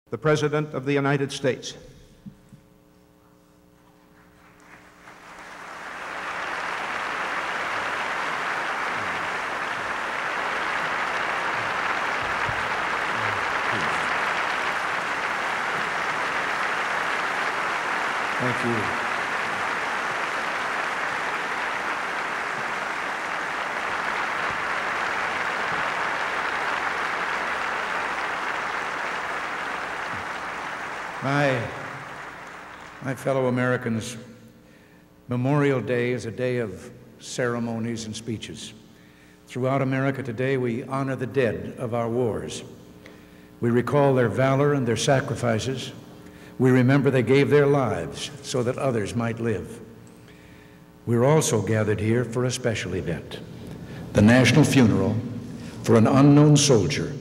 the President of the United States. Thank you. My fellow Americans, Memorial Day is a day of ceremonies and speeches. Throughout America today, we honor the dead of our wars. We recall their valor and their sacrifices. We remember they gave their lives so that others might live. We're also gathered here for a special event, the national funeral for an unknown soldier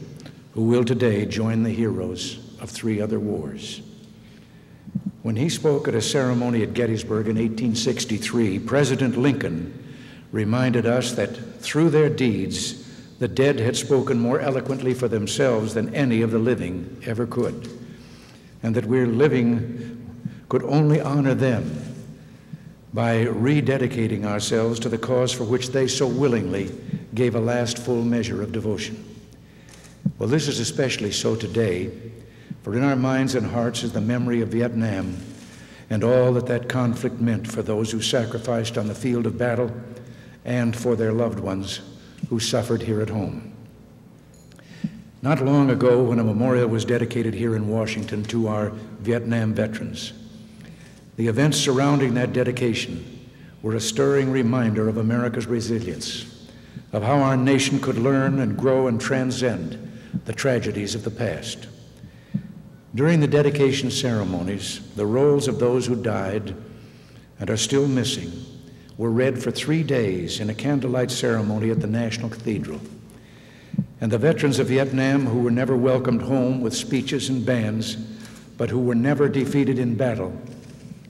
who will today join the heroes of 3 other wars. When he spoke at a ceremony at Gettysburg in 1863, President Lincoln reminded us that through their deeds, the dead had spoken more eloquently for themselves than any of the living ever could, and that we're living could only honor them by rededicating ourselves to the cause for which they so willingly gave a last full measure of devotion. Well, this is especially so today, for in our minds and hearts is the memory of Vietnam and all that that conflict meant for those who sacrificed on the field of battle and for their loved ones who suffered here at home. Not long ago, when a memorial was dedicated here in Washington to our Vietnam veterans, the events surrounding that dedication were a stirring reminder of America's resilience, of how our nation could learn and grow and transcend the tragedies of the past. During the dedication ceremonies, the rolls of those who died and are still missing were read for 3 days in a candlelight ceremony at the National Cathedral. And the veterans of Vietnam who were never welcomed home with speeches and bands, but who were never defeated in battle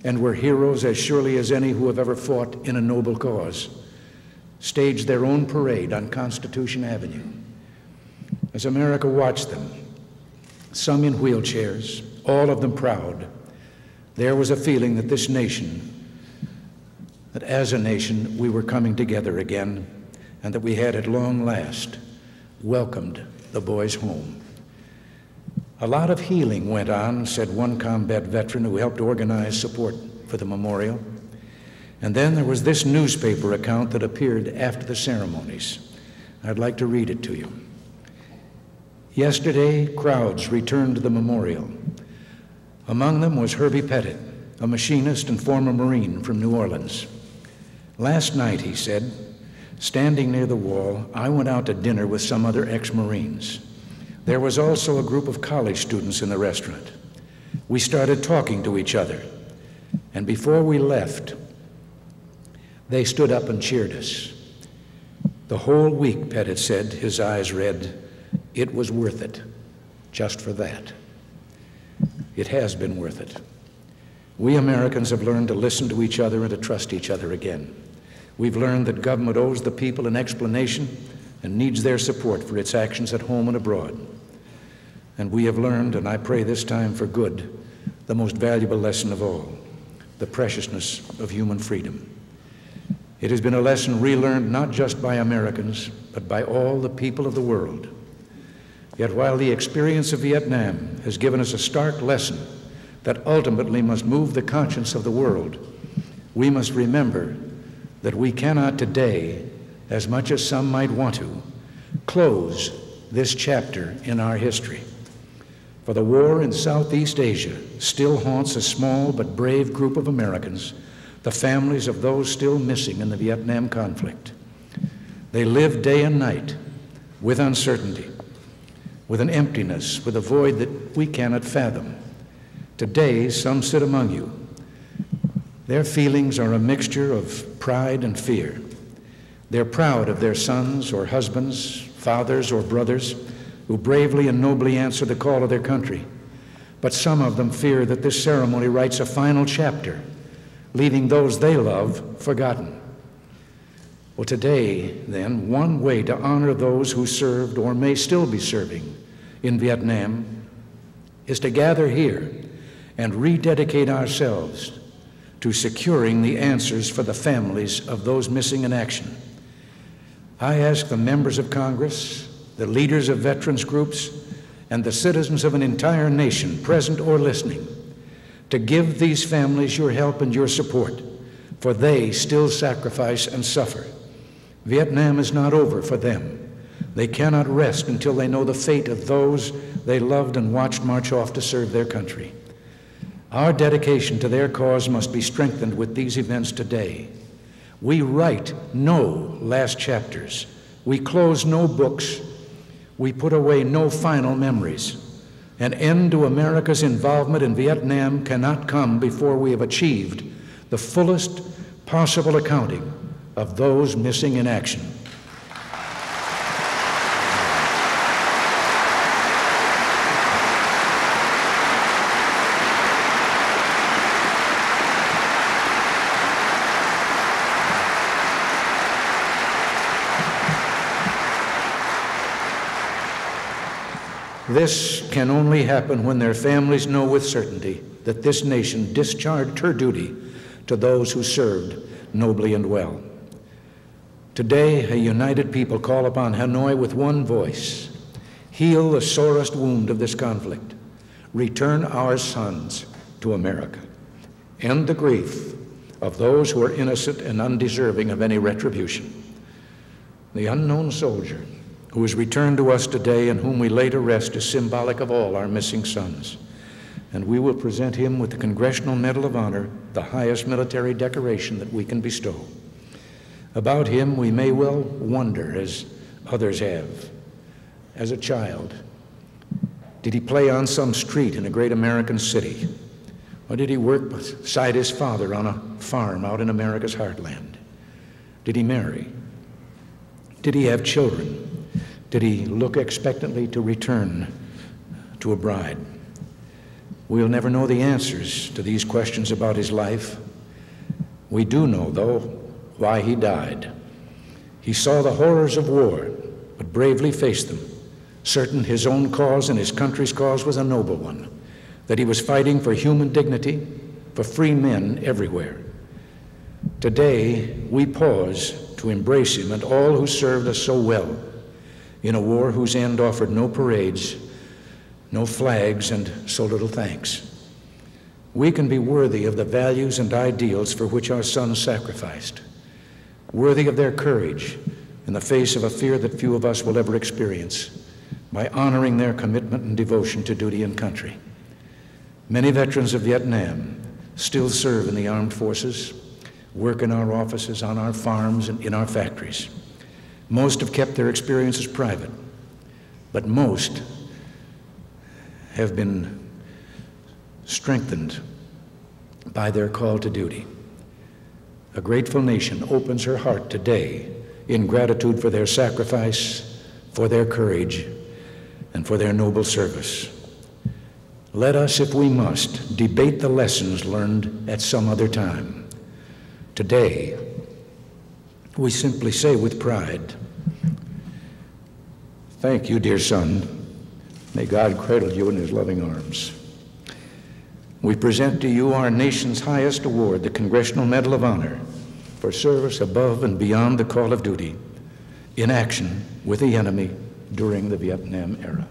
and were heroes as surely as any who have ever fought in a noble cause, staged their own parade on Constitution Avenue. As America watched them, some in wheelchairs, all of them proud, there was a feeling that this nation, that as a nation we were coming together again, and that we had at long last welcomed the boys home. A lot of healing went on, said one combat veteran who helped organize support for the memorial. And then there was this newspaper account that appeared after the ceremonies. I'd like to read it to you. Yesterday, crowds returned to the memorial. Among them was Herbie Pettit, a machinist and former Marine from New Orleans. Last night, he said, standing near the wall, I went out to dinner with some other ex-Marines. There was also a group of college students in the restaurant. We started talking to each other, and before we left, they stood up and cheered us. The whole week, Pettit said, his eyes red, it was worth it, just for that. It has been worth it. We Americans have learned to listen to each other and to trust each other again. We've learned that government owes the people an explanation and needs their support for its actions at home and abroad. And we have learned, and I pray this time for good, the most valuable lesson of all, the preciousness of human freedom. It has been a lesson relearned not just by Americans, but by all the people of the world. Yet while the experience of Vietnam has given us a stark lesson that ultimately must move the conscience of the world, we must remember that we cannot today, as much as some might want to, close this chapter in our history. For the war in Southeast Asia still haunts a small but brave group of Americans, the families of those still missing in the Vietnam conflict. They live day and night with uncertainty, with an emptiness, with a void that we cannot fathom. Today, some sit among you. Their feelings are a mixture of pride and fear. They're proud of their sons or husbands, fathers or brothers, who bravely and nobly answer the call of their country. But some of them fear that this ceremony writes a final chapter, leaving those they love forgotten. Well, today, then, one way to honor those who served or may still be serving in Vietnam is to gather here and rededicate ourselves to securing the answers for the families of those missing in action. I ask the members of Congress, the leaders of veterans groups, and the citizens of an entire nation, present or listening, to give these families your help and your support, for they still sacrifice and suffer. Vietnam is not over for them. They cannot rest until they know the fate of those they loved and watched march off to serve their country. Our dedication to their cause must be strengthened with these events today. We write no last chapters. We close no books. We put away no final memories. An end to America's involvement in Vietnam cannot come before we have achieved the fullest possible accounting of those missing in action. This can only happen when their families know with certainty that this nation discharged her duty to those who served nobly and well. Today, a united people call upon Hanoi with one voice: heal the sorest wound of this conflict. Return our sons to America. End the grief of those who are innocent and undeserving of any retribution. The unknown soldier who is returned to us today and whom we lay to rest is symbolic of all our missing sons. And we will present him with the Congressional Medal of Honor, the highest military decoration that we can bestow. About him, we may well wonder, as others have. As a child, did he play on some street in a great American city? Or did he work beside his father on a farm out in America's heartland? Did he marry? Did he have children? Did he look expectantly to return to a bride? We'll never know the answers to these questions about his life. We do know, though, why he died. He saw the horrors of war, but bravely faced them, certain his own cause and his country's cause was a noble one, that he was fighting for human dignity, for free men everywhere. Today, we pause to embrace him and all who served us so well in a war whose end offered no parades, no flags, and so little thanks. We can be worthy of the values and ideals for which our sons sacrificed, worthy of their courage in the face of a fear that few of us will ever experience, by honoring their commitment and devotion to duty and country. Many veterans of Vietnam still serve in the armed forces, work in our offices, on our farms, and in our factories. Most have kept their experiences private, but most have been strengthened by their call to duty. A grateful nation opens her heart today in gratitude for their sacrifice, for their courage, and for their noble service. Let us, if we must, debate the lessons learned at some other time. Today, we simply say with pride, "Thank you, dear son. May God cradle you in his loving arms." We present to you our nation's highest award, the Congressional Medal of Honor, for service above and beyond the call of duty, in action with the enemy during the Vietnam era.